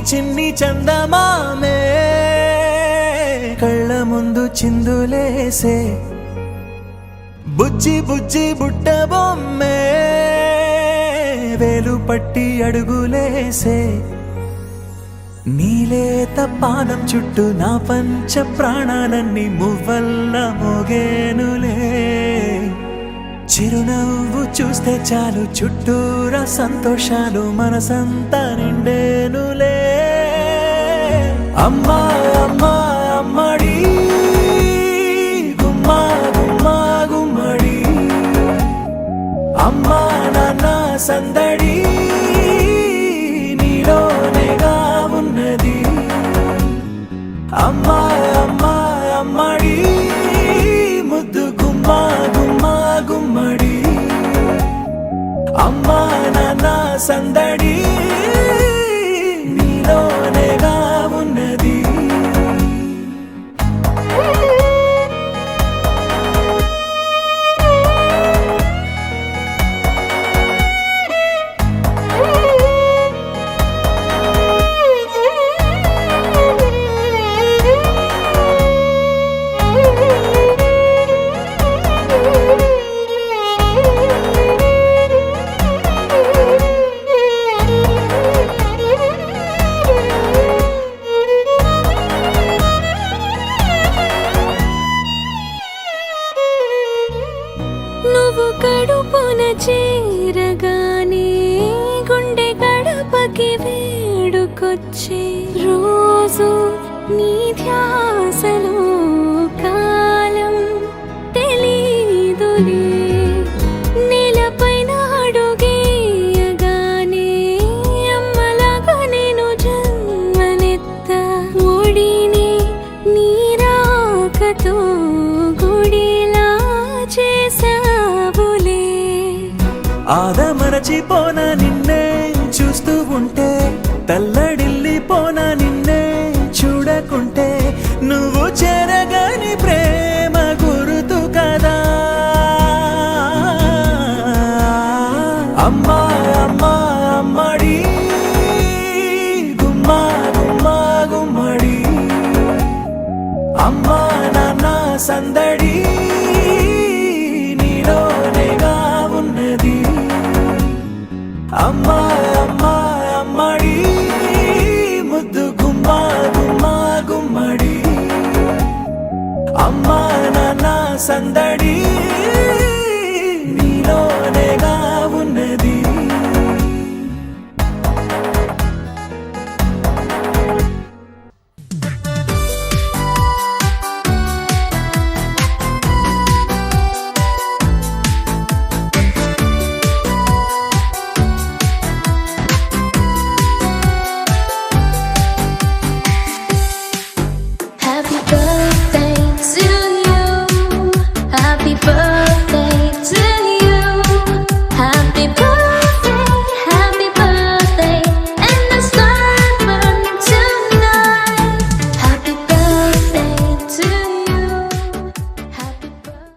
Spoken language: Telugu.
చిన్ని చందమామే కళ్ళ ముందు చిందులేసే బుజ్జి బుజ్జి బుట్ట బొమ్మే వేలు పట్టి అడుగులేసే నీలేత పాదం చుట్టూ నా పంచ ప్రాణాలన్నీ మువ్వల్ల మోగేనులే చిరునవ్వు చూస్తే చాలు చుట్టూరా సంతోషాలు మనసంతా నిండేనులే అమ్మా అమ్మా అమ్మడి గుమ్మా గుమ్మా గుమ్మడి అమ్మా నాన్న సందడి నీలోనేగా ఉన్నది అమ్మా అమ్మా అమ్మడి ముద్దు గుమ్మా గుమ్మా గుమ్మడి అమ్మా నాన్న సందడి నీలోనేగా ఉన్నది నువ్వు కడుపున చేరగానే గుండె గడపకి వేడుకొచ్చే రోజు నీ ధ్యాసలో కాలం తెలీదులే నేలపైన అడుగేయగానే అమ్మలాగా నేను జన్మనెత్త ఒడిని నీ రాకతో గుడిలా చేసావులే ఆదమరచిపోన నిన్నే చూస్తూ ఉంటే తల్లడిల్లిపోన నిన్నే చూడకుంటే నువ్వు చెరగని ప్రేమ గురుతు కదా అమ్మా అమ్మా అమ్మడి గుమ్మా గుమ్మా గుమ్మడి అమ్మా నాన్న సందడి నీలోనేగా ఉన్నది అమ్మా అమ్మా అమ్మడి ముద్దు గుమ్మా గుమ్మా గుమ్మడి అమ్మా నాన్న సందడి